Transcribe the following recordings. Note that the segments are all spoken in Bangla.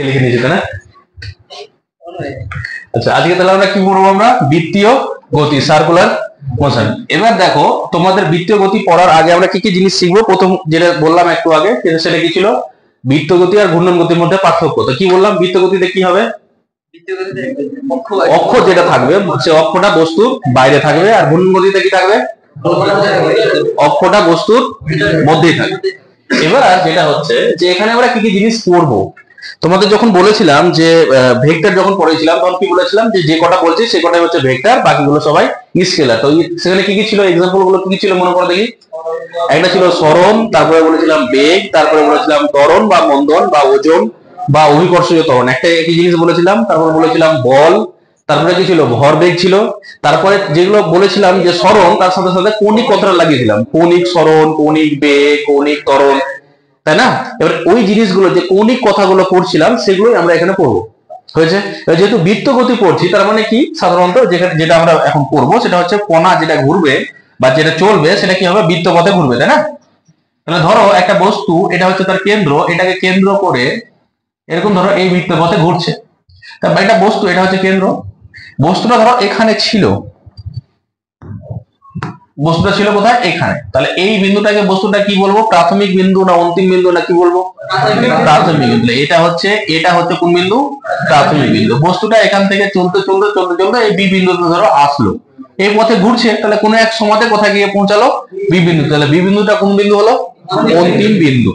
লিখে নিয়েছি তাই না? আচ্ছা, আজকে তাহলে আমরা কি পড়বো? আমরা বৃত্তীয় গতি, সার্কুলার মোশন। এবার দেখো, তোমাদের বৃত্তীয় গতি পড়ার আগে আমরা কি কি জিনিস শিখবো? প্রথম যেটা বললাম একটু আগে, সেটা কি ছিল? বৃত্ত গতি আর ঘূর্ণন গতির মধ্যে পার্থক্য। তো কি বললাম? বৃত্ত গতিতে কি হবে? অক্ষ যেটা থাকবে সে অক্ষটা বস্তুর বাইরে থাকবে, আর ঘূর্ণন গতিতে কি থাকবে? অক্ষটা বস্তুর মধ্যেই থাকবে। এবার যেটা হচ্ছে যে এখানে আমরা কি কি জিনিস পড়বো, তোমাদের যখন বলেছিলাম যে ভেক্টর যখন পড়েছিলাম তখন কি বলেছিলাম যে কটা বলছি সে কটাই হচ্ছে ভেক্টর, বাকিগুলো সবাই স্কেলার। তো সেখানে কি কি ছিল? এক্সাম্পল গুলো কি কি ছিল মনে করে দেখি। একটা ছিল সরণ, তারপরে বলেছিলাম বেগ, তারপরে বলেছিলাম ত্বরণ বা মন্দন বা ওজন বা অভিকর্ষীয় ত্বরণ, একটা একই জিনিস বলেছিলাম। তারপর বলেছিলাম বল, তারপরে কি ছিল? ভরবেগ ছিল। তারপরে যেগুলো বলেছিলাম যে সরণ, তার সাথে সাথে কৌণিক কথাটা লাগিয়েছিলাম, কৌণিক সরণ, কৌণিক বেগ, কৌণিক ত্বরণ, তাই না? এবার ওই জিনিসগুলো যে কৌণিক কথাগুলো পড়ছিলাম সেগুলোই আমরা এখানে পড়বো। হয়েছে? যেহেতু বৃত্ত গতি পড়ছি, তার মানে কি সাধারণত যেটা আমরা এখন পড়বো সেটা হচ্ছে কণা যেটা ঘুরবে বা যেটা চলবে সেটা কি হবে? বৃত্ত পথে ঘুরবে, তাই না? তাহলে ধরো একটা বস্তু, এটা হচ্ছে তার কেন্দ্র, এটাকে কেন্দ্র করে এরকম ধরো এই বৃত্ত পথে ঘুরছে। তারপর এটা বস্তু, এটা হচ্ছে কেন্দ্র, বস্তুটা ধরো এখানে ছিল, বস্তুটা ছিল কোথায়? এখানে। তাহলে এই বিন্দুটাকে বস্তুটা কি বলবো? প্রাথমিক বিন্দু না অন্তিম বিন্দু না কি বলবো? প্রাথমিক বিন্দু। এটা হচ্ছে কোন বিন্দু? প্রাথমিক বিন্দু। বস্তুটা এখান থেকে চলতে চলতে চলতে চলতে এই বি বিন্দুতে ধরো আসলো, এই পথে ঘুরছে, তাহলে কোনো এক সময়তে কোথায় গিয়ে পৌঁছালো? বি বিন্দু। তাহলে বি বিন্দুটা কোন বিন্দু হলো? অন্তিম বিন্দু।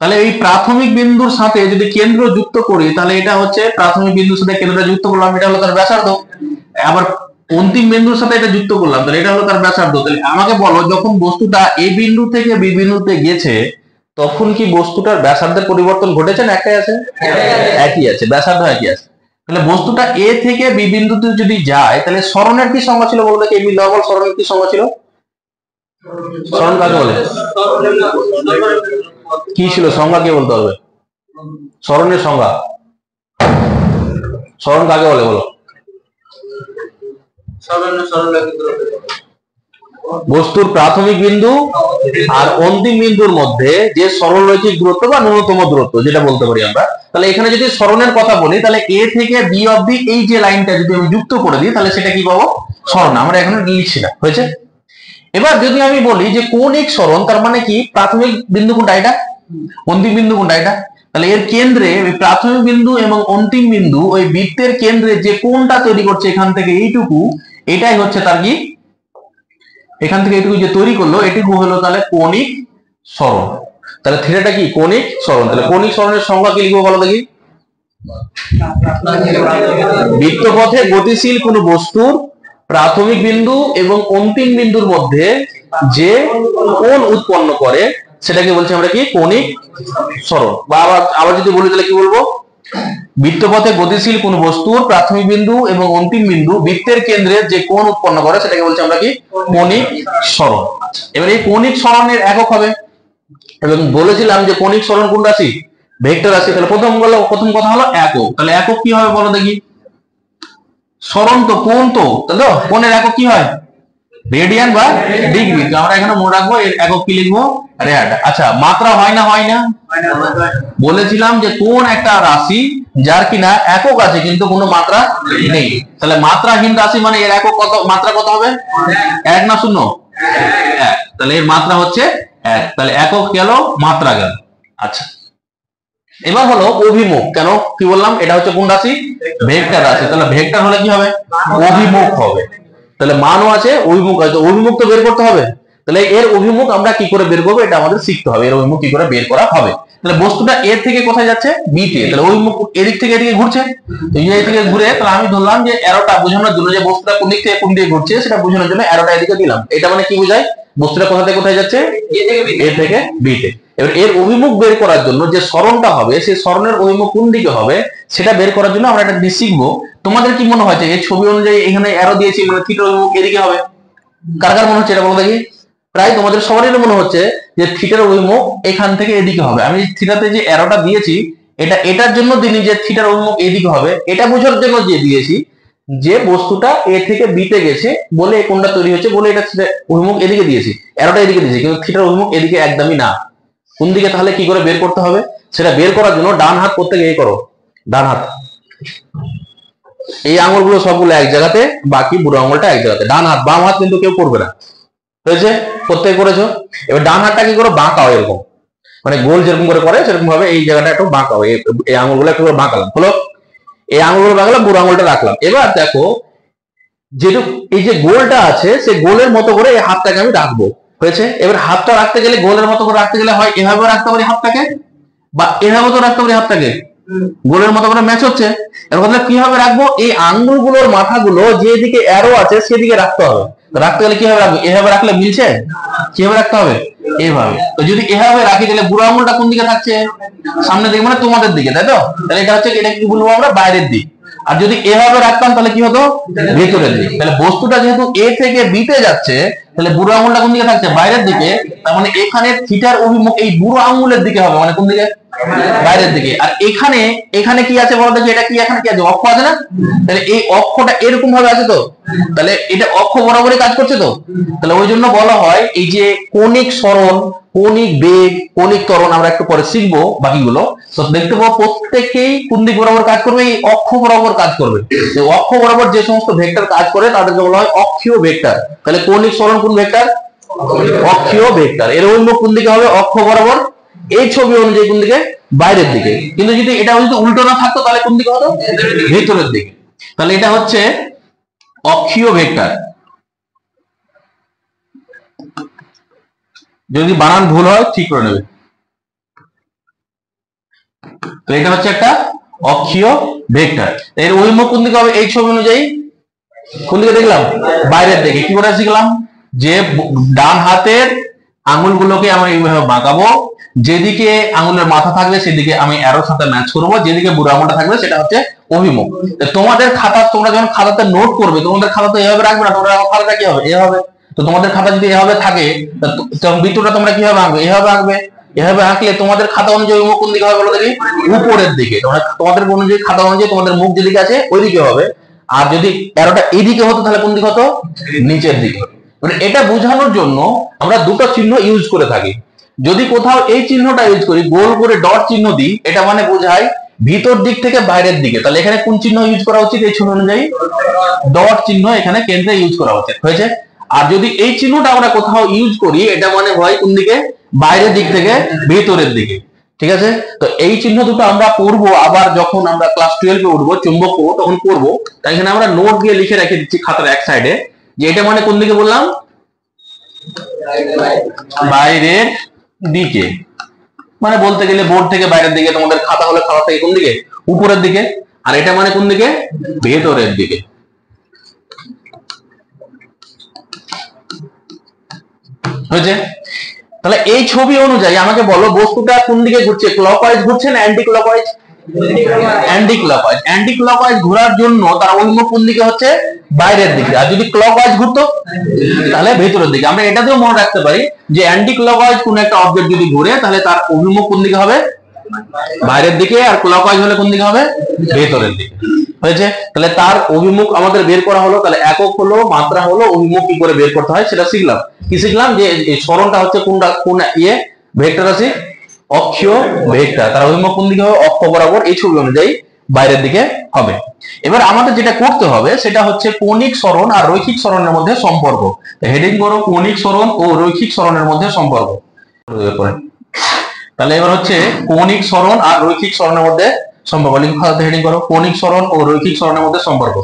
তাহলে এই প্রাথমিক বিন্দুর সাথে যদি কেন্দ্র যুক্ত করি, তাহলে এটা হচ্ছে প্রাথমিক বিন্দুর সাথে কেন্দ্রটা যুক্ত করলাম, এটা হলো তার ব্যাসার্ধ। আবার অন্তিম বিন্দুর সাথে এটা যুক্ত করলাম, তাহলে এটা হলো তার ব্যাসার্ধ। তাহলে আমাকে বলো, যখন বস্তুটা এ বিন্দু থেকে বি বিন্দুতে গেছে তখন কি বস্তুটার ব্যাসার্ধের পরিবর্তন ঘটেছে না একটাই আছে? একই আছে, ব্যাসার্ধ একই আছে। তাহলে বস্তুটা এ থেকে বি বিন্দুতে যদি যায়, তাহলে সরণের কি সংজ্ঞা ছিল বলতো? এমনি নরমাল সরণের কি সংজ্ঞা ছিল? সরণ কাকে বলে? কি ছিল সংজ্ঞা? কে বলতে হবে? সরণের সংজ্ঞা। সরণ কাকে বলে বলো? বস্তুর প্রাথমিক বিন্দু আর অন্তিম বিন্দুর মধ্যে যে সরলরৈখিক দূরত্ব বা ন্যূনতম দূরত্ব যেটা বলতে পারি আমরা। তাহলে এখানে যদি সরণের কথা বলি, তাহলে এ থেকে বি অবধি এই যে লাইনটা যদি আমি যুক্ত করে দিই, তাহলে সেটা কি পাবো? সরণ। আমরা এখানে লিখছি না, হয়েছে? এবার যদি আমি বলি যে কৌণিক সরণ, তার মানে কি প্রাথমিক বিন্দু কোনটা? এটা। অন্তিম বিন্দু কোনটা? এটা। তাহলে এর কেন্দ্রে প্রাথমিক বিন্দু এবং অন্তিম বিন্দু ওই বৃত্তের কেন্দ্রে যে কোণটা তৈরি করছে এখান থেকে এইটুকু, এটাই হচ্ছে তার কি? এখান থেকে এটুকু যে তৈরি করলো এটুকু হলো তাহলে কৌণিক সরণ। তাহলে থিটাটা কি? কৌণিক সরণ। তাহলে কৌণিক সরণের সংজ্ঞা কি লিখবো বলো দেখি? বৃত্তপথে গতিশীল কোন বস্তুর প্রাথমিক বিন্দু এবং অন্তিম বিন্দুর মধ্যে যে কোণ উৎপন্ন করে সেটাকে বলছি আমরা কি? কৌণিক সরণ। বা আবার যদি বলি তাহলে কি বলবো? বৃত্তপথে গতিশীল কোন বস্তুর প্রাথমিক বিন্দু এবং অন্তিম বিন্দু বৃত্তের কেন্দ্রে যে কোণ উৎপন্ন করে সেটাকে বলছি আমরা কি? কৌণিক সরণ। এবার এই কৌণিক সরণের একক হবে, এবং বলেছিলাম যে কৌণিক সরণ কোন রাশি? ভেক্টর রাশি। তাহলে প্রথম কথা হলো একক। তাহলে একক কি হবে বলো দেখি? সরণ তো কোণ, তো তাহলে কোণের একক কি হয়? রেডিয়ান বা ডিগ্রি। আমরা এখানে মনে রাখবো এর একক কি লিখবো? রেড। আচ্ছা, মাত্রা হয় না? হয় না? বলেছিলাম যে কোন একটা রাশি যার কিনা একক আছে কিন্তু কোনো মাত্রা নেই। তাহলে মাত্রাহীন রাশি মানে এর একক কত? মাত্রা কত হবে? এক না শূন্য? এক। তাহলে এর মাত্রা হচ্ছে এক। তাহলে একক গেল, মাত্রা গেল। আচ্ছা, এবার হলো অভিমুখ। কেন কি বললাম? এটা হচ্ছে কোন রাশি? ভেক্টর রাশি। তাহলে ভেক্টর হলে কি হবে? অভিমুখ হবে। তাহলে মানও আছে, অভিমুখ আছে। অভিমুখ তো বের করতে হবে। তাহলে এর অভিমুখ আমরা কি করে বের করবো এটা আমাদের শিখতে হবে। এর অভিমুখ কি করে বের করা হবে। তাহলে বস্তুটা এ থেকে কোথায় যাচ্ছে? বি তে। তাহলে অভিমুখ এদিক থেকে এদিকে ঘুরছে, এই থেকে ঘুরে। তাহলে আমি ধরলাম যে অ্যারোটা বোঝানোর জন্য যে বস্তুটা কোন দিক থেকে কোন দিকে ঘুরছে সেটা বোঝানোর জন্য অ্যারোটা এদিকে দিলাম। এটা মানে কি বোঝায়? বস্তুটা কোথা থেকে কোথায় যাচ্ছে? এ থেকে বি তে। এবার এর অভিমুখ বের করার জন্য যে সরণটা হবে, সেই সরণের অভিমুখ কোন দিকে হবে সেটা বের করার জন্য আমরা একটা জিনিস শিখবো। তোমাদের কি মনে হয় যে এই ছবি অনুযায়ী এখানে অ্যারো দিয়েছি মানে থিটার অভিমুখ এদিকে হবে? কার কার মনে হচ্ছে এটা বলো দেখি? প্রায় তোমাদের সবারই মনে হচ্ছে যে থিটার অভিমুখ এখান থেকে এদিকে হবে। আমি থিটাতে যে অ্যারোটা দিয়েছি এটা এটার জন্য দিইনি যে থিটার অভিমুখ এদিকে হবে, এটা বোঝার জন্য যে দিয়েছি যে বস্তুটা এ থেকে বি তে গেছে বলে এই কোণটা তৈরি হচ্ছে বলে এটা অভিমুখ এদিকে দিয়েছি, অ্যারোটা এদিকে দিয়েছি, কিন্তু থিটার অভিমুখ এদিকে একদমই না। কোন দিকে? তাহলে কি করে বের করতে হবে সেটা বের করার জন্য ডান হাত প্রত্যেকে এই করো, ডান হাত। এই আঙুলগুলো সবগুলো এক জায়গাতে, বাকি বুড়ো আঙুলটা এক জায়গাতে। ডান হাত, বাম হাত কিন্তু কেউ করবে না। হয়েছে? প্রত্যেকে করেছো। এবার ডান হাতটা কি করে বাঁকাও, এরকম মানে গোল যেরকম করে সেরকম ভাবে এই জায়গাটা একটু বাঁকাও, এই আঙুলগুলো একটু বাঁকালাম, হলো? এই আঙুলগুলো বাঁকালাম, বুড়ো আঙুলটা রাখলাম। এবার দেখো যেটুকু এই যে গোলটা আছে, সেই গোলের মতো করে এই হাতটাকে আমি রাখবো। হয়েছে? এবার হাতটা রাখতে গেলে, গোলের মতো করে রাখতে গেলে হয় এভাবে রাখতে পারি হাতটাকে, বা এভাবে তো রাখতে পারি হাতটাকে, গোলের মতো করে ম্যাচ হচ্ছে। এবার কিভাবে রাখবো, এই আঙ্গুলগুলোর মাথাগুলো যেদিকে অ্যারো আছে সেদিকে রাখতে হবে। রাখতে গেলে কিভাবে রাখবো, এভাবে রাখলে মিলছে, কিভাবে রাখতে হবে, এইভাবে। তো যদি এভাবে রাখি তাহলে বুড়ো আঙুলটা কোন দিকে থাকছে, সামনের দিকে, মানে তোমাদের দিকে, তাই তো? তাহলে এটা হচ্ছে, এটা কি বলবো আমরা, বাইরের দিক। আর যদি এভাবে রাখতাম তাহলে কি হতো, ভেতরের দিক। তাহলে বস্তুটা যেহেতু এ থেকে বি তে যাচ্ছে, তাহলে বুড়ো আঙুলটা কোন দিকে থাকছে, বাইরের দিকে। তার মানে এখানে থিটার অভিমুখ এই বুড়ো আঙুলের দিকে হবে, মানে কোন দিকে, বাইরের দিকে। আর এখানে এখানে কি আছে বলতো, যে এটা কি, এখানে কি আছে, অক্ষ আছে না? তাহলে এই অক্ষটা এরকম ভাবে আছে তো, তাহলে এটা অক্ষ বরাবরই কাজ করছে তো। তাহলে ওই জন্য বলা হয় এই যে কৌণিক সরণ, কৌণিক বেগ, কৌণিক ত্বরণ আমরা একটু পরে শিখবো বাকিগুলো। তো দেখতে পাবো প্রত্যেককেই কোন দিক বরাবর কাজ করবে, এই অক্ষ বরাবর কাজ করবে। অক্ষ বরাবর যে সমস্ত ভেক্টর কাজ করে তাদেরকে বলা হয় অক্ষীয় ভেক্টর। তাহলে কৌণিক সরণ কোন ভেক্টর, অক্ষীয় ভেক্টর। এর অভিমুখ কোন দিকে হবে, অক্ষ বরাবর। এই ছবি অনুযায়ী কোন দিকে, বাইরের দিকে। কিন্তু যদি এটা যদি উল্টো না থাকতো তাহলে কোন দিকে হতো, ভেতরের দিকে। তাহলে এটা হচ্ছে অক্ষীয় ভেক্টর। যদি বানান ভুল হয় ঠিক করে নেবে। তো এটা হচ্ছে একটা অক্ষীয় ভেক্টর। এর অভিমুখ কোন দিকে হবে, এই ছবি অনুযায়ী কোন দিকে দেখলাম, বাইরের দিকে। কি করে শিখলাম, যে ডান হাতের আঙুলগুলোকে আমরা এইভাবে বাঁকাবো, যেদিকে আঙুলের মাথা থাকবে সেদিকে আমি অ্যারোর সাথে ম্যাচ করবো, যেদিকে বুড়ো আঙুলটা থাকবে সেটা হচ্ছে অভিমুখ। তোমাদের খাতা, তোমরা যখন খাতাতে নোট করবে, তোমাদের খাতা তো এভাবে রাখবে না, তোমরা খাতাটা কি হবে, এভাবে। তো তোমাদের খাতা যদি এভাবে থাকে, তখন বৃত্তটা তোমরা কিভাবে আঁকবে, এভাবে আঁকবে। এভাবে আঁকলে তোমাদের খাতা অনুযায়ী মুখ কোন দিকে হবে বলো দেখি, উপরের দিকে। তোমাদের অনুযায়ী, খাতা অনুযায়ী তোমাদের মুখ যেদিকে আছে ওইদিকে হবে। আর যদি অ্যারোটা এইদিকে হতো তাহলে কোন দিক হতো, নিচের দিকে। মানে এটা বোঝানোর জন্য আমরা দুটো চিহ্ন ইউজ করে থাকি। যদি কোথাও এই চিহ্নটা ইউজ করি, গোল করে ডট চিহ্ন দিই, এটা মানে বোঝায় ভিতর দিক থেকে বাইরের দিকে। তাহলে এখানে কোন চিহ্ন ইউজ করা উচিত, এই চিহ্ন অনুযায়ী ডট চিহ্ন এখানে কেন্দ্রে ইউজ করা উচিত। হয়েছে? আর যদি এই চিহ্নটা আমরা কোথাও ইউজ করি, এটা মানে হয় কোন দিকে, বাইরের দিক থেকে ভেতরের দিকে। ঠিক আছে? তো এই চিহ্ন দুটো আমরা পড়বো আবার যখন আমরা ক্লাস 12 এ উঠবো, চুম্বক পড়বো, তখন পড়বো। তাই এখানে আমরা নোট দিয়ে লিখে রেখে দিচ্ছি খাতার এক সাইডে, যে এটা মানে কোন দিকে বললাম, বাইরের দিকে। মানে বলতে গেলে বোর্ড থেকে বাইরের দিকে, তোমাদের খাতা হলে খাতা থেকে কোন দিকে, উপরের দিকে। আর এটা মানে কোন দিকে, ভেতরের দিকে। হয়েছে? তাহলে এই ছবি অনুযায়ী আমাকে বলো বস্তুটা কোন দিকে ঘুরছে, ক্লকওয়াইজ ঘুরছে না anti clockwise? Anti clockwise. Anti clockwise ঘোরার জন্য তার অভিমুখ কোন দিকে হচ্ছে, বাইরের দিকে। আর যদি ক্লকওয়াইজ ঘুরতো তাহলে ভেতরের দিকে। আমরা এটাতেও মনে রাখতে পারি যে অ্যান্টি ক্লকওয়াইজ কোন একটা অবজেক্ট যদি ঘুরে তাহলে তার অভিমুখ কোন দিকে হবে, বাইরের দিকে। আর ক্লকওয়াইজ হলে কোন দিকে হবে, ভেতরের দিকে। হয়েছে? তাহলে তার অভিমুখ আমাদের বের করা হলো। তাহলে একক হলো, মাত্রা হলো, অভিমুখ কি করে বের করতে হয় সেটা শিখলাম। কি শিখলাম, যে সরণটা হচ্ছে কোনটা, কোন ভেক্টর আছে, অক্ষীয় ভেক্টর। তার অভিমুখ কোন দিকে হবে, অক্ষ বরাবর। এই ছবি অনুযায়ী বাইরের দিকে হবে। এবার আমাদের যেটা করতে হবে সেটা হচ্ছে কৌণিক সরণ আর রৈখিক সরণের মধ্যে সম্পর্ক। হেডিং করো কৌণিক সরণ ও রৈখিক সরণের মধ্যে সম্পর্ক। তাহলে এবার হচ্ছে কৌণিক সরণ আর রৈখিক সরণের মধ্যে সম্পর্ক। লিখে হেডিং করো কৌণিক সরণ ও রৈখিক সরণের মধ্যে সম্পর্ক।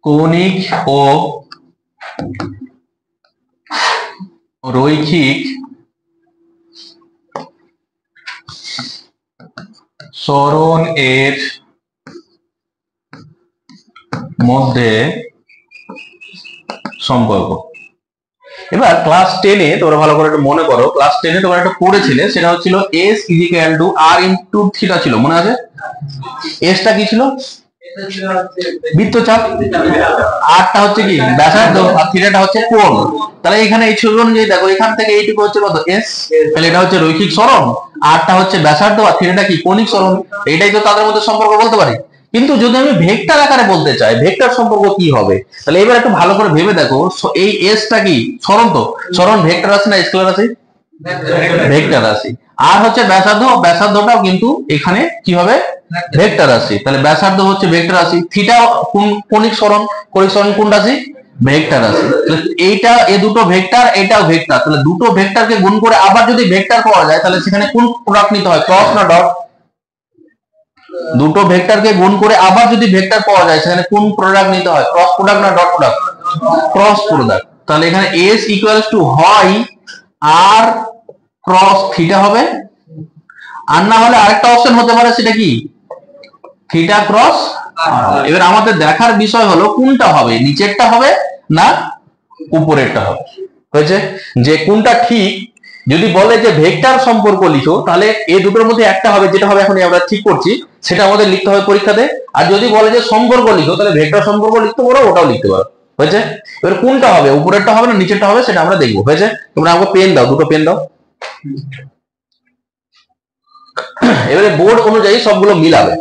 কৌণিক ও রৈখিক সরণ এর মধ্যে সম্পর্ক। এবার ক্লাস 10-এ তোমরা ভালো করে মনে করো, ক্লাস 10-এ তোমরা একটা পড়েছিলে, সেটা হচ্ছিল S = R × থিটা ছিল, মনে আছে? এসটা কি ছিল, বৃত্তচাপ। আরটা হচ্ছে কি, ব্যাসার্ধ। আর থিটাটা হচ্ছে কোণ। তাহলে এখানে এই ছবি অনুযায়ী দেখো, এখান থেকে এইটুকু হচ্ছে কত, S। তাহলে এটা হচ্ছে রৈখিক সরণ, আরটা হচ্ছে ব্যাসার্ধ, আর থিটাটা কি, কৌণিক সরণ। এটাই তো তাদের মধ্যে সম্পর্ক বলতে পারি। কিন্তু যদি আমি ভেক্টর আকারে বলতে চাই, ভেক্টর সম্পর্ক কি হবে, তাহলে এবার একটু ভালো করে ভেবে দেখো, এই এসটা কি সরণ, তো সরণ ভেক্টর আছে না স্কেলার আছে, ভেক্টর আছে। আর হচ্ছে ব্যাসার্ধ, ব্যাসার্ধটাও কিন্তু এখানে কি হবে ভেক্টর রাশি। তাহলে ব্যাসার্ধ হচ্ছে ভেক্টর রাশি, থিটা কনিক সরণ, কনিক সরণ কোন রাশি ভেক্টর রাশি। এইটা এ দুটো ভেক্টর, এটাও ভেক্টর, তাহলে দুটো ভেক্টরকে গুণ করে আবার যদি ভেক্টর পাওয়া যায় তাহলে সেখানে কোন প্রোডাক্ট নিতে হয় ক্রস না ডট? দুটো ভেক্টরকে গুণ করে আবার যদি ভেক্টর পাওয়া যায় সেখানে কোন প্রোডাক্ট নিতে হয় ক্রস প্রোডাক্ট না ডট প্রোডাক্ট? Cross product. তাহলে এখানে s ইকুয়ালস টু হয় আর ক্রস থিটা হবে, আর না হলে আরেকটা অপশন হতে পারে, সেটা কি থিটা ক্রস। এবার আমাদের দেখার বিষয় হলো কোনটা হবে, নিচেরটা হবে না উপরেরটা হবে। হয়েছে যে কোনটা ঠিক। যদি বলে যে ভেক্টর সম্পর্ক লিখো তাহলে এই দুটোর মধ্যে একটা হবে, যেটা হবে এখন আমরা ঠিক করছি, সেটা আমাদের লিখতে হবে পরীক্ষাতে। আর যদি বলে যে সম্পর্ক লিখো তাহলে ভেক্টর সম্পর্ক লিখতে পারো, ওটাও লিখতে পারো। হয়েছে, এবার কোনটা হবে, উপরেরটা হবে না নিচেরটা হবে, সেটা আমরা দেখবো। হয়েছে, তোমরা আমাকে পেন দাও, দুটো পেন দাও। এবারে বোর্ড অনুযায়ী সবগুলো মিলাবে।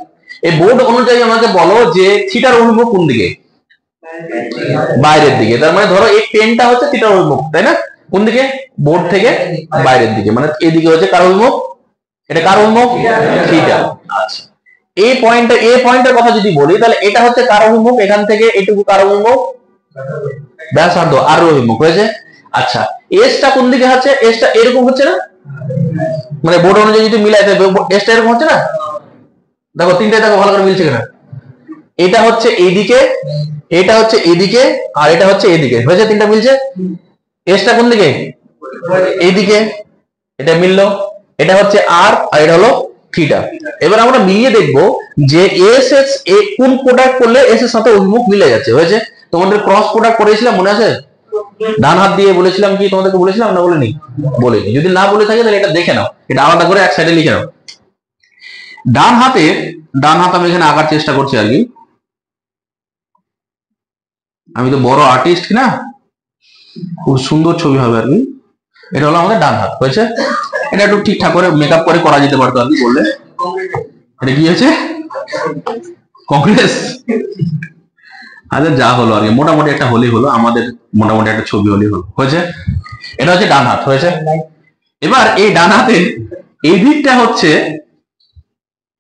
এই বোর্ড অনুযায়ী আমাকে বলো যে থিটার অভিমুখ কোন দিকে, বাইরের দিকে। তার মানে ধরো এই পেনটা হচ্ছে থিটার অভিমুখ, তাই না? কোন দিকে, বোর্ড থেকে বাইরের দিকে, মানে এদিকে হচ্ছে কার অভিমুখ, এটা কার অভিমুখ থিটা। আচ্ছা, এই পয়েন্টের কথা যদি বলি তাহলে এটা হচ্ছে কার অভিমুখ, এখান থেকে এটুকু কার অভিমুখ, ব্যাসার্ধ আর অভিমুখ। হয়েছে। আচ্ছা, এসটা কোন দিকে আছে, এসটা এরকম হচ্ছে না, মানে বোর্ড অনুযায়ী যদি মিলাই দেবে এসটা এরকম হচ্ছে না। দেখো তিনটাই দেখো ভালো করে মিলছে কিনা। এটা হচ্ছে এইদিকে, এটা হচ্ছে এদিকে, আর এটা হচ্ছে এদিকে। হয়েছে, তিনটা মিলছে। এসটা কোন দিকে, এইদিকে, এটা মিললো। এটা হচ্ছে আর এটা হলো থিটা। এবার আমরা মিলিয়ে দেখবো যে এস এস কোন প্রোডাক্ট করলে এস এর সাথে অভিমুখ মিলে যাচ্ছে। হয়েছে, তোমাদের ক্রস প্রোডাক্ট করেছিলাম মনে আছে, ডান হাত দিয়ে বলেছিলাম কি, তোমাদেরকে বলেছিলাম না বলিনি? বলিনি। যদি না বলে থাকে তাহলে এটা দেখে নাও, এটা আলাদা করে এক সাইডে লিখে নাও। ডান হাত আমি এখানে আঁকার চেষ্টা করছি আর কি, আমি তো বড় আর্টিস্ট না, খুব সুন্দর ছবি হবে আর কি। এটা হলো আমাদের ডান হাত। হয়েছে, এটা একটু ঠিকঠাক করে মেকআপ করে করা যেতে পারতো আর কি বললে। এটা কি হয়েছে, কংগ্রেস। আচ্ছা, যা হলো আর কি, মোটামুটি একটা হলেই হলো, আমাদের মোটামুটি একটা ছবি হলেই হলো। হয়েছে, এটা হচ্ছে ডান হাত। হয়েছে, এবার এই ডান হাতের এই দিকটা হচ্ছে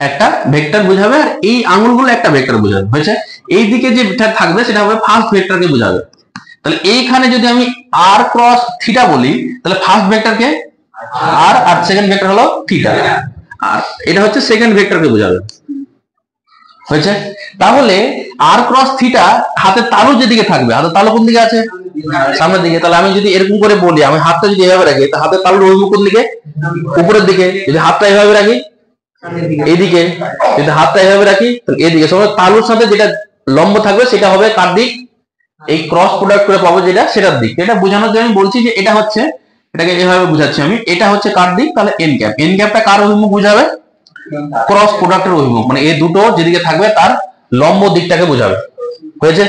একটা ভেক্টর বোঝাবে, আর এই আঙুলগুলো একটা ভেক্টর বোঝাবে। হয়েছে, এই দিকে যে ভেক্টর থাকবে সেটা হবে ফার্স্ট ভেক্টরকে বোঝাবে। তাহলে এইখানে যদি আমি আর ক্রস থিটা বলি তাহলে ফার্স্ট ভেক্টরকে আর, আর সেকেন্ড ভেক্টর হলো থিটা, আর এটা হচ্ছে সেকেন্ড ভেক্টরকে বোঝাবে। হয়েছে, তাহলে আর ক্রস থিটা হাতের তালু যেদিকে থাকবে, হাতের তালু কোন দিকে আছে, সামনের দিকে। তাহলে আমি যদি এরকম করে বলি, আমি হাতটা যদি এভাবে রাখি তাহলে হাতের তালুর অভিমুখ কোন দিকে, উপরের দিকে। যদি হাতটা এভাবে রাখি এইদিকে, যদি হাতটা এভাবে রাখি তাহলে এদিকে। সবাই তালুর সাথে যেটা লম্ব থাকবে সেটা হবে কার দিক, এই ক্রস প্রোডাক্ট করে পাবো যেটা, সেটার দিক। এটা বোঝানোর জন্য আমি বলছি যে এটা হচ্ছে, এটাকে এভাবে বুঝাচ্ছি আমি, এটা হচ্ছে কার দিক, তাহলে এন ক্যাপ। এন ক্যাপটা কার অভিমুখ বুঝাবে, ক্রস প্রোডাক্টের অভিমুখ, মানে এই দুটো যেদিকে থাকবে তার লম্ব দিকটাকে বোঝাবে। হয়েছে,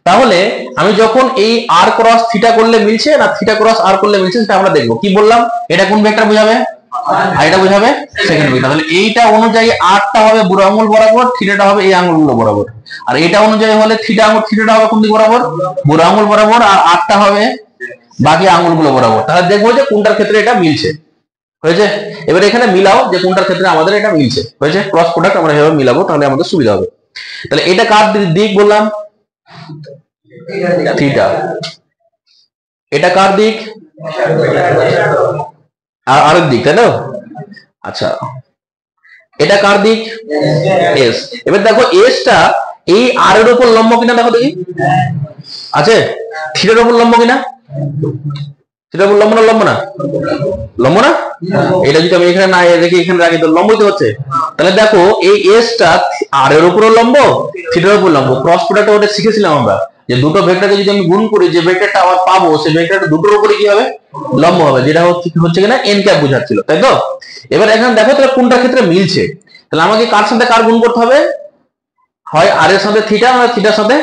তাহলে আমি যখন এই আর ক্রস থিটা করলে মিলছে না থিটা ক্রস আর করলে মিলছে সেটা আমরা দেখবো। কি বললাম, এটা কোন ভেক্টর বোঝাবে, আর এটা বোঝাবে সেকেন্ড ভেক্টর। তাহলে এইটা অনুযায়ী আরটা হবে বুড়ো আঙুল বরাবর, থিটাটা হবে এই আঙুলগুলো বরাবর। আর এটা অনুযায়ী হলে থিটাটা হবে কোন দিক বরাবর, বুড়ো আঙুল বরাবর, আর আরটা হবে বাকি আঙুলগুলো বরাবর। তাহলে দেখবো যে কোনটার ক্ষেত্রে এটা মিলছে। হয়েছে, এবার এখানে মিলাও যে কোনটার ক্ষেত্রে আমাদের এটা মিলছে। হয়েছে, ক্রস প্রোডাক্ট আমরা এভাবে মিলাবো, তাহলে আমাদের সুবিধা হবে। তাহলে এটা কার দিক বললাম, থিটা। এটা কার দিক, আরেক দিক, তাই না? আচ্ছা, এটা কার দিক, এস। এবার দেখো এসটা এই আর এর উপর লম্ব কিনা, দেখো দেখি আছে, থিটার উপর লম্ব কিনা, থিটার উপর লম্ব না, লম্ব না, লম্ব না। এটা যদি আমি এখানে না রেখে এখানে রাখি তো লম্বই তো হচ্ছে। তাহলে দেখো এই এসটা আর এর উপর লম্ব, থিটার উপর লম্ব। ক্রস প্রোডাক্ট ওটা শিখেছিলাম আমরা, যে দুটো ভেক্টরকে যদি আমি গুণ করি যে ভেক্টরটা আবার পাবো সেই ভেক্টরটা দুটোর উপরে কি হবে, লম্ব হবে, যেটা হচ্ছে কিনা এন ক্যাপ বোঝাচ্ছিল, তাই তো? এবার এখানে দেখো তাহলে কোনটার ক্ষেত্রে মিলছে। তাহলে আমাকে কার সাথে কার গুণ করতে হবে, হয় আর এর সাথে থিটা, না থিটার সাথে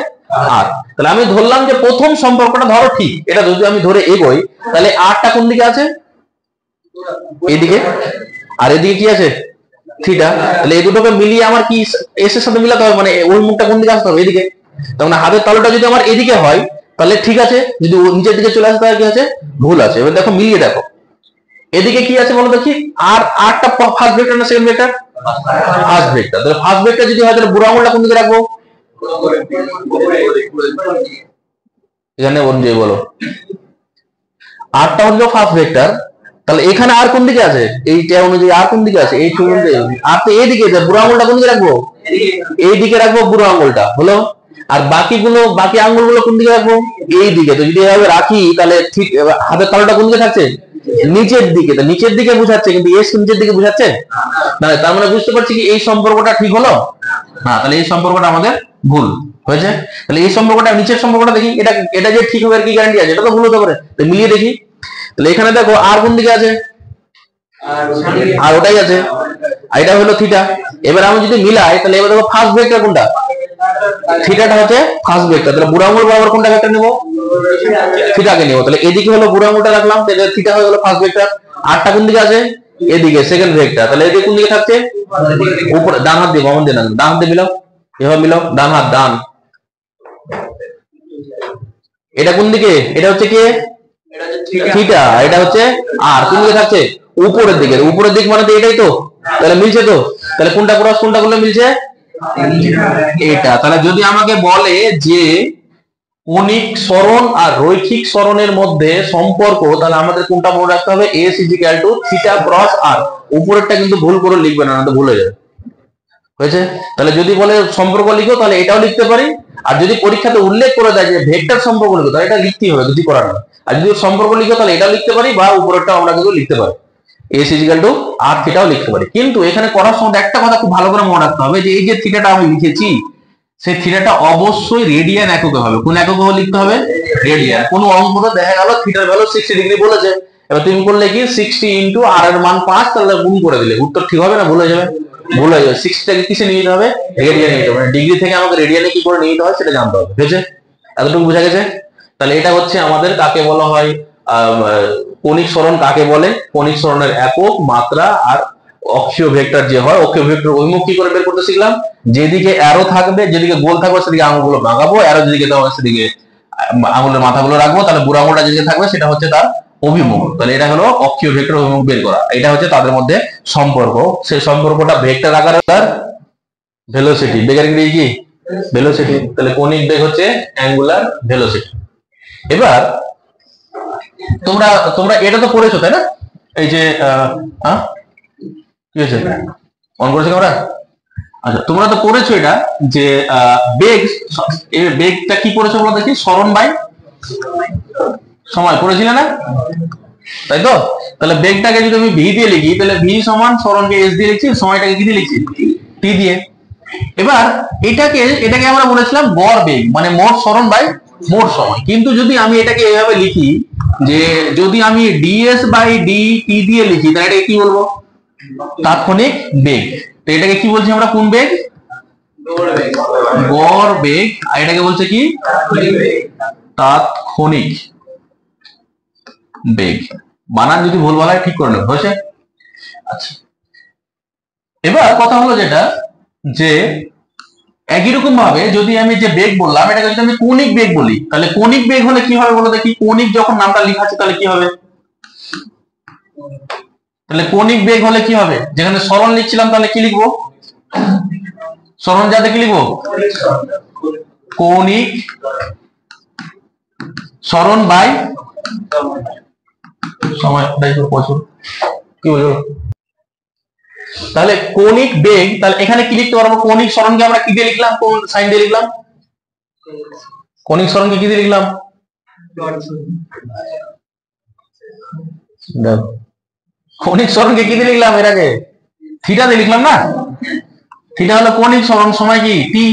আর। তাহলে আমি ধরলাম যে প্রথম সম্পর্কটা ধরো ঠিক, এটা যদি আমি ধরে এগোই তাহলে আরটা কোন দিকে আছে, এইদিকে, আর এদিকে কি আছে, থিটা। তাহলে এই দুটোকে মিলিয়ে আমার কি এস এর সাথে মিলাতে হবে, মানে ওই মুখটা কোন দিকে আসতে হবে, এদিকে। তখন হাতের তালুটা যদি আমার এদিকে হয় তাহলে ঠিক আছে, যদি নিচের দিকে চলে আসে তাহলে কি আছে, ভুল আছে। এবার দেখো মিলিয়ে দেখো, এদিকে কি আছে বলো দেখি, আর আরটা ফার্স্ট ভেক্টর না সেকেন্ড ভেক্টর? First vector. তাহলে ফার্স্ট ভেক্টর যদি হয় তাহলে বুড়ো আঙুলটা কোন দিকে রাখবো? এখানে অনুযায়ী বলো, আরটা হলো ফার্স্ট ভেক্টর, তাহলে এখানে আর কোন দিকে আছে? এইটা অনুযায়ী আর কোন দিকে আছে? এই অনুযায়ী আর তো এইদিকে, বুড়ো আঙুলটা কোন দিকে রাখবো? এই দিকে রাখবো বুড়ো আঙুলটা, হলো। আর বাকি আঙুলগুলো কোন দিকে রাখবো? এই দিকে। তো যদি এভাবে রাখি তাহলে ঠিক হাতের তালুটা কোন দিকে থাকছে? নিচের দিকে। তো নিচের দিকে বুঝাচ্ছে, কিন্তু এস নিচের দিকে বুঝাচ্ছে না। তার মানে বুঝতে পারছি কি এই সম্পর্কটা ঠিক হলো না? তাহলে এই সম্পর্কটা আমাদের ভুল হয়েছে। তাহলে এই সম্পর্কটা নিচের সম্পর্কটা দেখি, এটা যে ঠিক হবে আর কি গ্যারান্টি আছে? এটা তো ভুল হতে পারে, তো মিলিয়ে দেখি। তাহলে এখানে দেখো আর কোন দিকে আছে? আর ওটাই আছে, এটা হলো থিটা। এবার আমি যদি মিলাই তাহলে এবার দেখো ফার্স্ট ভেক্টর কোনটা? থিটাটা হচ্ছে ফার্স্ট ভেক্টর। তাহলে বুড়ো আঙুল বরাবর কোনটা ভেক্টর নেব? থিটাকে নেব। তাহলে এদিকে হলো বুড়ো আঙুলটা রাখলাম, তাহলে থিটা হয়ে গেল ফার্স্ট ভেক্টর। আরটা কোন দিকে আছে? এদিকে সেকেন্ড ভেক্টর। তাহলে এদিকে কোন দিকে থাকছে? উপরে। ডান হাত দিয়ে বামন দিয়ে না, ডান হাত দিয়ে মিলাও, এভাবে মিলাও, ডান হাত ডান। এটা কোন দিকে? এটা হচ্ছে কি থিটা, এটা হচ্ছে আর কোন দিকে থাকছে? উপরের দিকে। উপরের দিক মানে তো এটাই তো, তাহলে মিলছে তো। তাহলে কোনটা ক্রস কোনটা করলে মিলছে? এটা। তাহলে যদি আমাকে বলে যে কনিক সরণ আর রৈখিক সরণের মধ্যে সম্পর্ক, তাহলে আমাদের কোনটা মনে রাখতে হবে? S is equal to theta cross R. উপরেরটা কিন্তু ভুল করে লিখবে না, তো ভুল হয়ে যাবে। হয়েছে? তাহলে যদি বলে সম্পর্ক লিখো তাহলে এটাও লিখতে পারি, আর যদি পরীক্ষাতে উল্লেখ করে দেয় যে ভেক্টর সম্পর্ক লিখো তাহলে এটা লিখতেই হবে, কিছু করার না। আর যদি সম্পর্ক লিখো তাহলে এটাও লিখতে পারি, বা উপরেরটাও আমরা কিন্তু লিখতে পারি, এস ইজিক্যাল টু আর থিটাও লিখতে পারি। কিন্তু এখানে করার সময় একটা কথা খুব ভালো করে মনে রাখতে হবে, যে এই যে থিটাটা আমি লিখেছি, সেই থিটাটা অবশ্যই রেডিয়ান এককে হবে। কোন এককে লিখতে হবে? রেডিয়ান। কোন অঙ্কটা দেখা গেল থিটার ভ্যালু 60 ডিগ্রি বলেছে, এবার তুমি করলে কি 60 ইনটু আর এর মান 5, তাহলে গুণ করে দিলে উত্তর ঠিক হবে না ভুল হয়ে যাবে? ভুল হয়ে যাবে। 60 টাকে কিসে নিয়ে যেতে হবে? রেডিয়ানে নিতে হবে। মানে ডিগ্রি থেকে আমাকে রেডিয়ানে কি করে নিয়ে যেতে হয় সেটা জানতে হবে। বুঝেছে? এতটুকু বোঝা গেছে? তাহলে এটা হচ্ছে আমাদের কাকে বলা হয়, কনিক সরণ কাকে বলে, কনিক সরণের একক, মাত্রা আর অক্ষীয় ভেক্টর যে হয়, অক্ষীয় ভেক্টর অভিমুখ কি করে বের করতে শিখলাম। যেদিকে অ্যারো থাকবে, যেদিকে গোল থাকবে সেদিকে আঙুলগুলো ভাঙাবো, অ্যারো যেদিকে দেওয়া হবে সেদিকে আঙুলের মাথাগুলো রাখবো। তাহলে বুড়ো আঙুলটা যেদিকে থাকবে সেটা হচ্ছে তার অভিমুখ। তাহলে এটা হলো অক্ষীয় ভেক্টর অভিমুখ বের করা। এটা হচ্ছে তাদের মধ্যে সম্পর্ক। সেই সম্পর্কটা ভেক্টর আকারে তার ভেলোসিটি, বেগের ইংরেজি কি? ভেলোসিটি। তাহলে কনিক বেগ হচ্ছে অ্যাঙ্গুলার ভেলোসিটি। এবার তোমরা তোমরা এটা তো পড়েছো তাই না? এই যে কি হয়েছে, অন করেছে ক্যামেরা? আচ্ছা, তোমরা তো পড়েছো এটা যে বেগ, বেগটা কি পড়েছো বলো দেখি? সরণ বাই সময় পড়েছিলে না? তাই তো? তাহলে বেগটাকে যদি আমি ভি দিয়ে লিখি তাহলে ভি সমান সরণকে এস দিয়ে লিখছি, সময়টাকে কি দিয়ে লিখছি? টি দিয়ে। এবার এটাকে আমরা বলেছিলাম গড় বেগ, মানে মোট সরণ বাই মোট সময়। কিন্তু যদি আমি এটাকে এইভাবে লিখি যে যদি আমি ডিএস বাই ডি টি দিয়ে লিখি তাহলে এটাকে কি বলবো? তাৎক্ষণিক বেগ। তো এটাকে কি বলছি আমরা? কোন বেগ? গড় বেগ। আর এটাকে বলছে কি? তাৎক্ষণিক বেগ। বানান যদি ভুল বলা হয় ঠিক করে নেব। হয়েছে? আচ্ছা, এবার কথা হলো যেটা, যে একই রকম ভাবে যদি আমি যে বেগ বললাম এটাকে যদি আমি কৌণিক বেগ বলি, তাহলে কৌণিক বেগ হলে কি হবে বলো দেখি? কৌণিক যখন নামটা লেখা আছে তাহলে কি হবে? তাহলে কৌণিক বেগ হলে কি হবে? যেখানে সরণ লিখছিলাম তাহলে কি লিখবো? সরণ যাতে কি লিখবো? কৌণিক সরণ বাই সময়। কি বলবো? তাহলে কৌণিক বেগ, তাহলে এখানে কি লিখতে পারবো? কৌণিক সরণকে আমরা কি দিয়ে লিখলাম? কোন সাইন দিয়ে লিখলাম? কৌণিক সরণকে কি দিয়ে লিখলাম? কৌণিক সরণকে কি দিয়ে লিখলাম? এর আগে থিটা দিয়ে লিখলাম না? থিটা হলো কৌণিক সরণ, সময় কি? টি।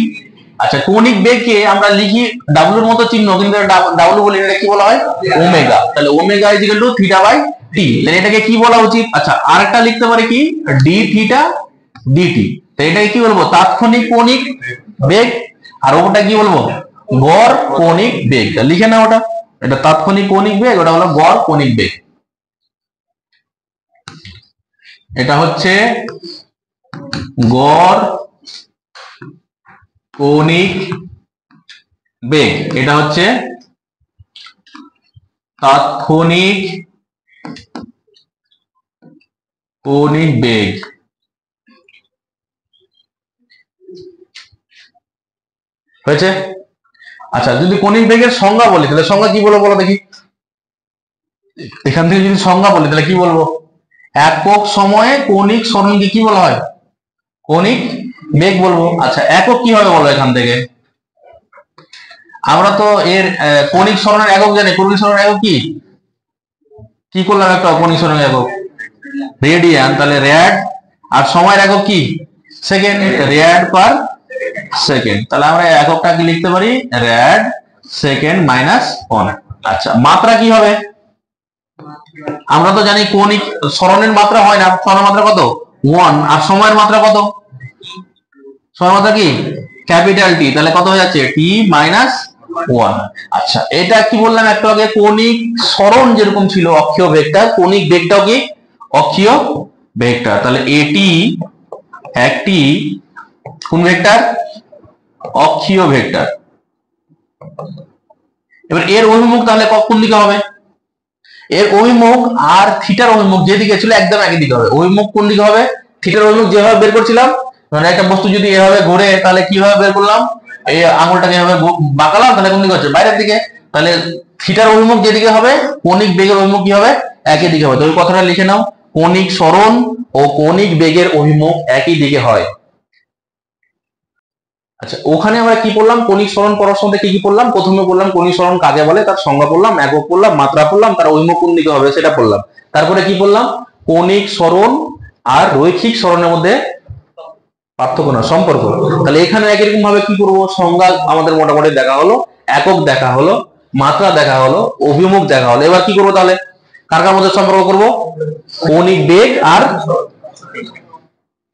আচ্ছা, কৌণিক বেগকে আমরা লিখি ডাব্লুর মতো চিহ্ন, কিন্তু ডাব্লু বলি, এটা কি বলা হয়? ওমেগা। তাহলে omega is equal to theta by T. তাহলে এটাকে কি বলা উচিত? আচ্ছা, আরেকটা লিখতে পারি কি? D theta DT. তো এটাকে কি বলবো? তাৎক্ষণিক কৌণিক বেগ। আর ওটা কি বলবো? গড় কৌণিক বেগ। লিখে নাও ওটা, এটা তাৎক্ষণিক কৌণিক বেগ, ওটা হলো গড় কৌণিক বেগ। এটা হচ্ছে গড় কৌণিক বেগ, এটা হচ্ছে তাৎক্ষণিক কৌণিক বেগ। হয়েছে? আচ্ছা, যদি কৌণিক বেগের সংজ্ঞা বলি তাহলে সংজ্ঞা কি বলবো বলো দেখি। এখান থেকে যদি সংজ্ঞা বলি তাহলে কি বলবো? একক সময়ে কৌণিক সরণকে কি বলা হয়? কৌণিক বেগ বলবো। আচ্ছা, একক কি হবে বলো এখান থেকে? আমরা তো এর কৌণিক সরণের একক জানি। কৌণিক সরণের একক কি কি করলাম? একটা কৌণিক সরণের একক রেডিয়ান, তাহলে র্যাড। আর সময়ের একক কি? Second, rad per second. তাহলে আমরা এককটা কি লিখতে পারি? Rad second minus 1। আচ্ছা, মাত্রা কি হবে? আমরা তো জানি কৌণিক সরণের মাত্রা হয় না, সরণের মাত্রা কত? 1। আর সময়ের মাত্রা কত? সময়ের মাত্রা কি? Capital T. তাহলে কত হয়ে যাচ্ছে? টি মাইনাস 1। আচ্ছা, এটা কি বললাম একটু আগে? কৌণিক সরণ যেরকম ছিল অক্ষীয় ভেক্টর, কৌণিক বেগটাও কি অক্ষীয় ভেক্টর। তাহলে এটি একটি কোন ভেক্টর? অক্ষীয় ভেক্টর। এবার এর অভিমুখ তাহলে কোন দিকে হবে? এর অভিমুখ আর থিটার অভিমুখ যেদিকে ছিল একদম একই দিকে হবে। অভিমুখ কোন দিকে হবে? থিটার অভিমুখ যেভাবে বের করছিলাম, মানে একটা বস্তু যদি এভাবে ঘুরে তাহলে কিভাবে বের করলাম? এই আঙুলটাকে এভাবে বাঁকালাম, তাহলে কোন দিকে হচ্ছে? বাইরের দিকে। তাহলে থিটার অভিমুখ যেদিকে হবে কৌণিক বেগের অভিমুখ কি হবে? একই দিকে হবে। তো ওই কথাটা লিখে নাও, কৌণিক সরণ ও কৌণিক বেগের অভিমুখ একই দিকে হয়। আচ্ছা, ওখানে আমরা কি পড়লাম? কৌণিক সরণ পড়ার সময় কি কি পড়লাম? প্রথমে বললাম কৌণিক সরণ কাকে বলে, তার সংজ্ঞা পড়লাম, একক পড়লাম, মাত্রা পড়লাম, তার অভিমুখ কোন দিকে হবে সেটা পড়লাম। তারপরে কি পড়লাম? কৌণিক সরণ আর রৈখিক সরণের মধ্যে পার্থক্য না, সম্পর্ক। তাহলে এখানে একই রকম ভাবে কি করবো? সংজ্ঞা আমাদের মোটামুটি দেখা হলো, একক দেখা হলো, মাত্রা দেখা হলো, অভিমুখ দেখা হলো। এবার কি করবো তাহলে? কার কার মধ্যে সম্পর্ক করবো? কৌণিক বেগ আর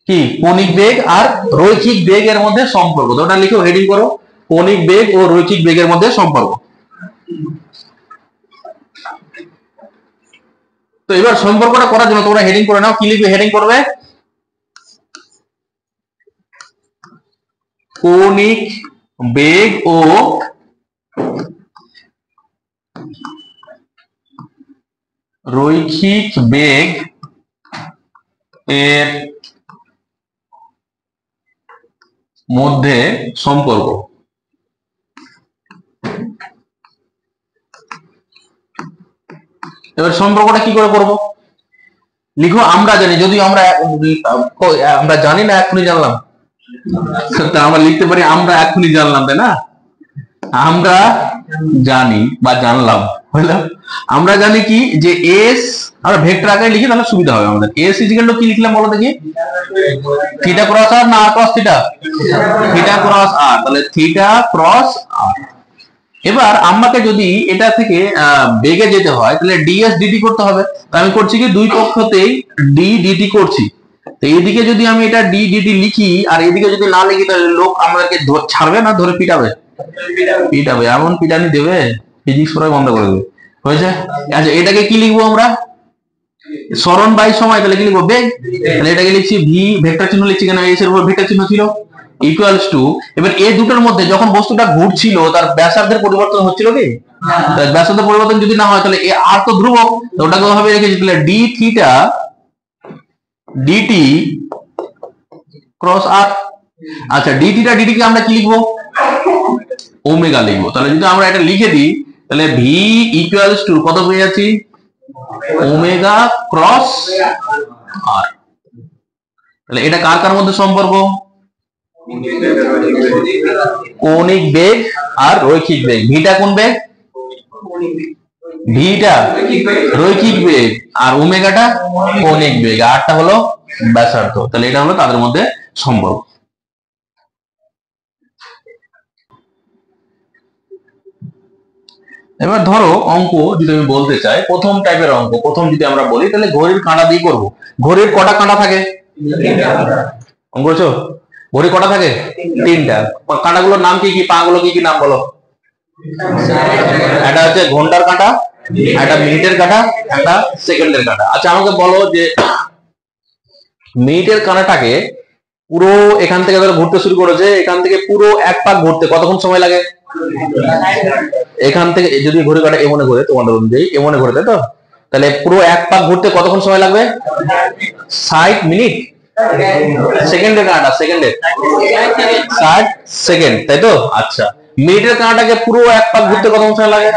কি? কৌণিক বেগ আর রৈখিক বেগের মধ্যে সম্পর্ক। তো ওটা লিখো, হেডিং করো, কৌণিক বেগ ও রৈখিক বেগের মধ্যে সম্পর্ক। তো এবার সম্পর্কটা করার জন্য তোমরা হেডিং করে নাও। কি লিখবে? হেডিং করবে কৌণিক বেগ ও রৈখিক বেগ এর মধ্যে সম্পর্ক। এবার সম্পর্কটা কি করে করব? লিখো, আমরা জানি। যদিও আমরা জানি না, এখনই জানলাম। তা আমরা লিখতে পারি আমরা এখনই জানলাম, তাই না? আমরা জানি বা জানলাম, বুঝলাম। আমরা জানি কি যে এস, আমরা ভেক্টর আকারে লিখি তাহলে সুবিধা হবে আমাদের। এস ইজিক্যাল টু কি লিখলাম বলো দেখি? থিটা ক্রস আর না ক্রস থিটা? থিটা ক্রস আর। তাহলে থিটা ক্রস আর। এবার আমাকে যদি এটা থেকে বেগে যেতে হয় তাহলে ডিএস ডিটি করতে হবে। তো আমি করছি কি, দুই পক্ষতেই ডি ডিটি করছি। তো এইদিকে যদি আমি এটা ডি ডিটি লিখি আর এদিকে যদি না লিখি তাহলে লোক আমাকে ছাড়বে না, ধরে পিটাবে। পিটাবে, এমন পিটানি দেবে ফিজিক্স পড়াই বন্ধ করে দেবে। হয়েছে? আচ্ছা, এটাকে কি লিখবো আমরা? সরণ বাই সময়। তাহলে কি লিখবো? বেগ। তাহলে এটাকে লিখছি ভি, ভেক্টর চিহ্ন লিখছি কেন? এস এর উপর ভেক্টর চিহ্ন ছিল, ইকুয়ালস টু। এবার এই দুটোর মধ্যে যখন বস্তুটা ঘুরছিল তার ব্যাসার্ধের পরিবর্তন হচ্ছিল কি? ব্যাসার্ধের পরিবর্তন যদি না হয় তাহলে আর তো ধ্রুবক, ওটাকে ওভাবে রেখেছি। তাহলে ডি থিটা ডিটি ক্রস আর। আচ্ছা, ডি থিটা ডিটি কে আমরা কি লিখবো? ওমেগা লিখবো। তাহলে যদি আমরা এটা লিখে দিই তাহলে ভি ইকুয়ালস টু কত পেয়ে যাচ্ছি? ওমেগা ক্রস আর। তাহলে এটা কার কার মধ্যে সম্পর্ক? কৌণিক বেগ আর রৈখিক বেগ। ভিটা কোন বেগ? ভিটা রৈখিক বেগ, আর ওমেগাটা কৌণিক বেগ, আরটা হলো ব্যাসার্ধ। তাহলে এটা হলো তাদের মধ্যে সম্পর্ক। এবার ধরো অঙ্ক যদি আমি বলতে চাই, প্রথম টাইপের অঙ্ক, প্রথম যদি আমরা বলি তাহলে ঘড়ির কাঁটা দিয়ে করবো। ঘড়ির কটা কাঁটা থাকে? অঙ্ক করছো? ঘড়ি কটা থাকে? 3টা। কাঁটাগুলোর নাম কি কি? পা গুলো কি কি নাম বলো? একটা হচ্ছে ঘন্টার কাঁটা, একটা মিনিটের কাঁটা, একটা সেকেন্ডের কাঁটা। আচ্ছা, আমাকে বলো যে মিনিটের কাঁটাটাকে পুরো এখান থেকে ধরো ঘুরতে শুরু করেছে, এখান থেকে পুরো এক পাক ঘুরতে কতক্ষণ সময় লাগে? এখান থেকে যদি ঘড়ি কাঁটা এমনে ঘুরে, তোমাদের অনুযায়ী এমনে ঘুরে, তাই তো? তাহলে পুরো এক পাক ঘুরতে কতক্ষণ সময় লাগবে? 60 মিনিট। সেকেন্ডের কাঁটা, সেকেন্ডের 60 সেকেন্ড, তাই তো? আচ্ছা, মিনিটের কাঁটাকে পুরো এক পাক ঘুরতে কতক্ষণ সময় লাগে?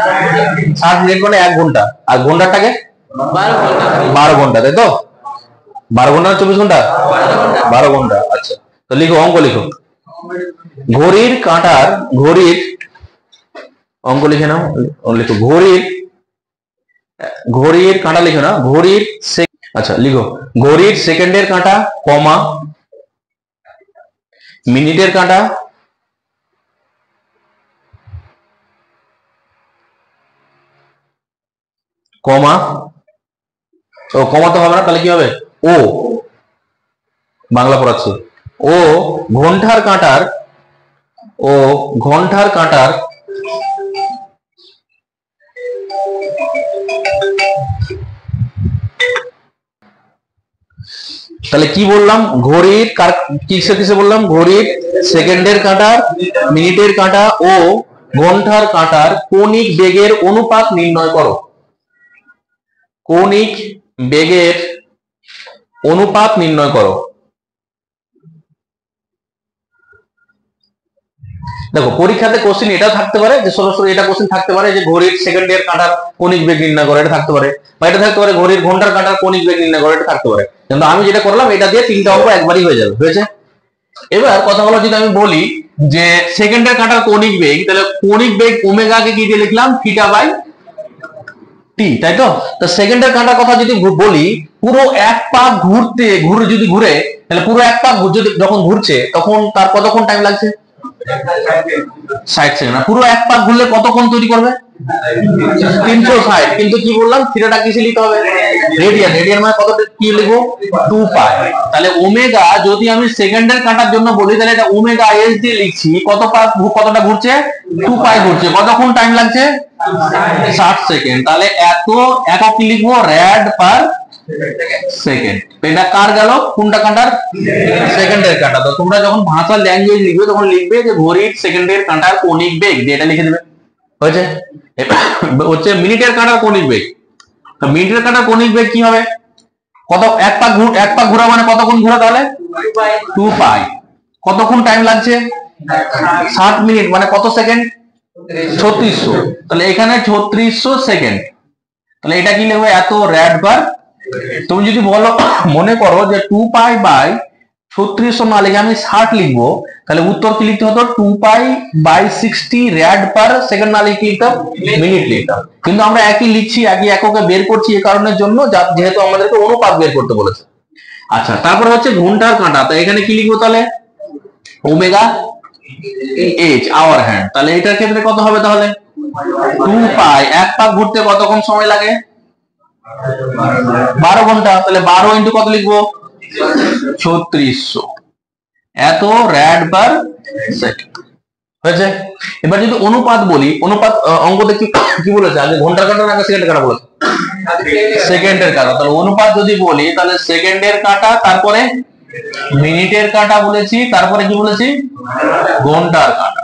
60 মিনিট মানে 1 ঘন্টা। আর ঘন্টাটাকে 12 ঘন্টা, তাই তো? 12 ঘন্টা না 24 ঘন্টা? 12 ঘন্টা। আচ্ছা, তো লিখো, অঙ্ক লিখো। ঘড়ির কাঁটার, ঘড়ির অঙ্ক লিখে নাও, লিখো ঘড়ির, ঘড়ির কাঁটা লিখো না, ঘড়ির। আচ্ছা লিখো, ঘড়ির সেকেন্ডের কাঁটা কমা মিনিটের কাঁটা কমা, ও কমা তো হবে না, তাহলে কি হবে? ও, বাংলা পড়াচ্ছি, ও ঘন্টার কাঁটার, ও ঘন্টার কাঁটার তাহলে কি বললাম? ঘড়ির কিসে কিসে বললাম? ঘড়ির সেকেন্ডের কাঁটার, মিনিটের কাঁটা ও ঘন্টার কাঁটার কৌণিক বেগের অনুপাত নির্ণয় করো। কৌণিক বেগের অনুপাত নির্ণয় করো। দেখো, পরীক্ষাতে কোশ্চেন এটা থাকতে পারে যে সরাসরি এটা কোশ্চেন থাকতে পারে যে ঘড়ির সেকেন্ডের কাঁটার কৌণিক বেগ নির্ণয় করো, এটা থাকতে পারে, বা এটা থাকতে পারে ঘড়ির ঘন্টার কাঁটার কৌণিক বেগ নির্ণয় করো, এটা থাকতে পারে। কিন্তু আমি যেটা করলাম, এটা দিয়ে 3টা অঙ্ক একবারই হয়ে যাবে, হয়েছে। এবার কথা হলো, যদি আমি বলি যে সেকেন্ডের কাঁটার কৌণিক বেগ, তাহলে কৌণিক বেগ ওমেগাকে কি দিয়ে লিখলাম? থিটা বাই টি, তাই তো? তো সেকেন্ডের কাঁটার কথা যদি বলি, পুরো এক পাক ঘুরতে যদি ঘুরে, তাহলে পুরো এক পাক যদি যখন ঘুরছে তখন তার কতক্ষণ টাইম লাগছে? 60 সেকেন্ড। পুরো এক পাক ঘুরলে কতক্ষণ তৈরি করবে? 360। কিন্তু কি বললাম, থিটাটা কিসে লিখতে হবে? রেডিয়ান। রেডিয়ান মানে কত, কি লিখবো? 2 পাই। তাহলে ওমেগা যদি আমি সেকেন্ডের কাঁটার জন্য বলি, তাহলে এটা ওমেগা এস দিয়ে লিখছি। কত পাক, কতটা ঘুরছে? 2 পাই ঘুরছে। কতক্ষণ টাইম লাগছে? 60 সেকেন্ড। তাহলে এত একক কি লিখবো? র্যাড পার সেকেন্ড। এটা কার গেল? কোনটা কাঁটার? সেকেন্ডের কাঁটা। তো তোমরা যখন ভাষার ল্যাঙ্গুয়েজ লিখবে তখন লিখবে যে ঘড়ির সেকেন্ডের কাঁটার কৌণিক বেগ, দিয়ে এটা লিখে দেবে, হয়েছে। হচ্ছে মিনিটের কাঁটার কৌণিক বেগ। তো মিনিটের কাঁটার কৌণিক বেগ কি হবে? কত? এক পাক ঘোরা মানে কতক্ষণ ঘোরা? তাহলে 2 পাই। কতক্ষণ টাইম লাগছে? 60 মিনিট মানে কত সেকেন্ড? 3600। তাহলে এখানে 3600 সেকেন্ড। তাহলে এটা কি লিখবে? এত র্যাড বার। তুমি যদি বলো, মনে করো যে 2 পাই বাই 3600 না লিখে আমি 60 লিখবো, তাহলে উত্তর কি লিখতে হতো? 2 পাই বাই 60 র্যাড পার সেকেন্ড না লিখে লিখতাম মিনিট লিখতাম। কিন্তু আমরা একই লিখছি, একই এককে বের করছি এই কারণের জন্য, যেহেতু আমাদেরকে অনুপাত বের করতে বলেছে। আচ্ছা, তারপর হচ্ছে ঘন্টার কাঁটা। তো এখানে কি লিখবো তাহলে? Omega H, hour hand. তাহলে এটার ক্ষেত্রে কত হবে তাহলে? 2 পাই। এক পাক ঘুরতে কতক্ষণ সময় লাগে? 12 ঘন্টা। তাহলে 12 ইন্টু কত লিখবো? 3600। এত র্যাড পার সেকেন্ড, হয়েছে। এবার যদি অনুপাত বলি, অনুপাত অঙ্ক দেখি কি বলেছে? আগে ঘন্টার কাঁটা না সেকেন্ডের কাঁটা বলেছে? সেকেন্ডের কাঁটা। তাহলে অনুপাত যদি বলি, তাহলে সেকেন্ডের কাঁটা, তারপরে মিনিটের কাঁটা বলেছি, তারপরে কি বলেছি? ঘন্টার কাঁটা।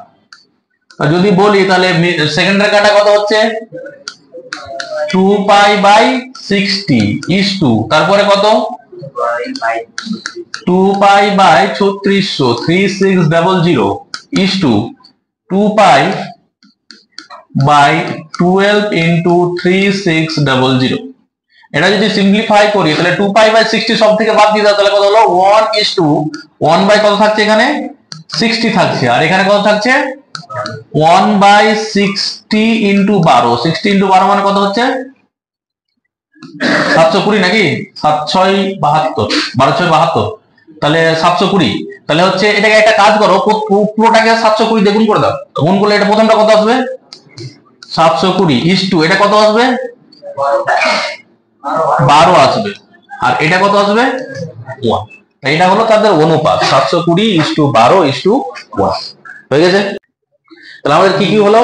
যদি বলি তাহলে সেকেন্ডের কাঁটা কত হচ্ছে? 2 পাই বাই 60 ইস টু, তারপরে কত? 2 pi by 3600 3600 is two 2 pi by 12 into 3600। এটা যদি সিম্পলিফাই করি, তাহলে 2 পাই বাই 60 সব থেকে বাদ দিয়ে দাও, তাহলে কত হলো? 1 ইস টু 1 বাই কত থাকছে? এখানে 60 থাকছে। আর এখানে কত থাকছে? 1 বাই 60 ইন্টু 12। 60 ইন্টু 12 মানে কত হচ্ছে? 720 নাকি? 772, 12 তাহলে 720। তাহলে হচ্ছে এটাকে একটা কাজ করো, পুরোটাকে 720 দিয়ে গুণ করে দাও। গুণ করলে এটা প্রথমটা কত আসবে? 720 ইস টু এটা কত আসবে? 12 আসবে। আর এটা কত আসবে? 1। এটা হলো তাদের অনুপাত, 720 ইস টু 12 ইস টু 1। হয়ে গেছে। তাহলে আমাদের কি কি হলো?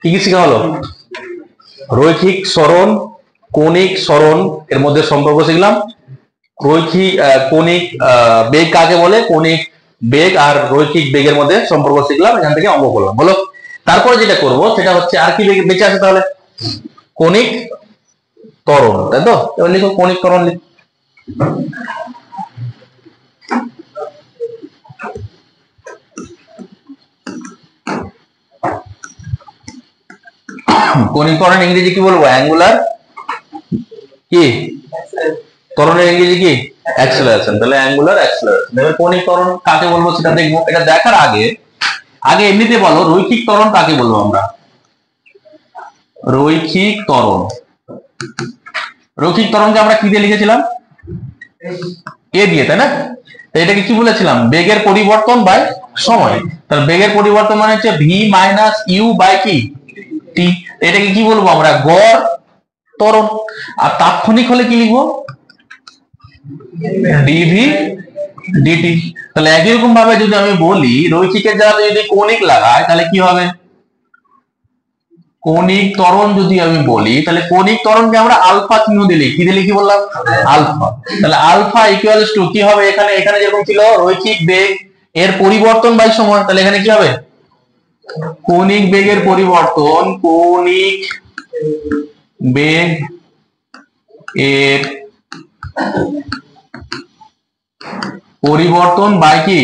কি কি শেখা হলো? রৈখিক সরণ, কৌণিক সরণ এর মধ্যে সম্পর্ক শিখলাম। রৈখিক কৌণিক বেগ কাকে বলে, কৌণিক বেগ আর রৈখিক বেগের মধ্যে সম্পর্ক শিখলাম। এখান থেকে অঙ্ক করলাম, বলো। তারপরে যেটা করব সেটা হচ্ছে, আর কি বেঁচে আছে তাহলে? কৌণিক ত্বরণ, তাই তো? এবার লিখো কণিক ত্বরণ লিখো। কণিক ত্বরণ ইংরেজি কি বলবো? অ্যাঙ্গুলার কি? ত্বরণের ইংরেজি কি? অ্যাক্সেলারেশন। তাহলে অ্যাঙ্গুলার অ্যাক্সেলারেশন। এবার কণিক ত্বরণ কাকে বলবো সেটা দেখবো। এটা দেখার আগে আগে এমনিতে বলো রৈখিক ত্বরণ কাকে বলবো আমরা? রৈখিক ত্বরণ। রৈখিক ত্বরণকে আমরা কি দিয়ে লিখেছিলাম? এ দিয়ে, তাই না? তো এটাকে কি বলেছিলাম? বেগের পরিবর্তন বাই সময়। তাহলে বেগের পরিবর্তন মানে হচ্ছে ভি মাইনাস ইউ বাই কি? টি। এটাকে কি বলবো আমরা? গড় ত্বরণ। আর তাৎক্ষণিক হলে কি লিখবো? DV DT. তাহলে একই রকম ভাবে যদি আমি বলি রৈখিকের জায়গাতে যদি কণিক লাগাই তাহলে কি হবে? কণিক ত্বরণ যদি আমি বলি তাহলে কণিক ত্বরণকে আমরা আলফা চিহ্ন দিলে কি দিলে কি বললাম? আলফা। তাহলে আলফা ইকুয়ালস টু কি হবে? এখানে এখানে যেরকম ছিল রৈখিক বেগ এর পরিবর্তন বাই সময়, তাহলে এখানে কি হবে? কণিক বেগের পরিবর্তন, কণিক বেগ এর পরিবর্তন বাই কি?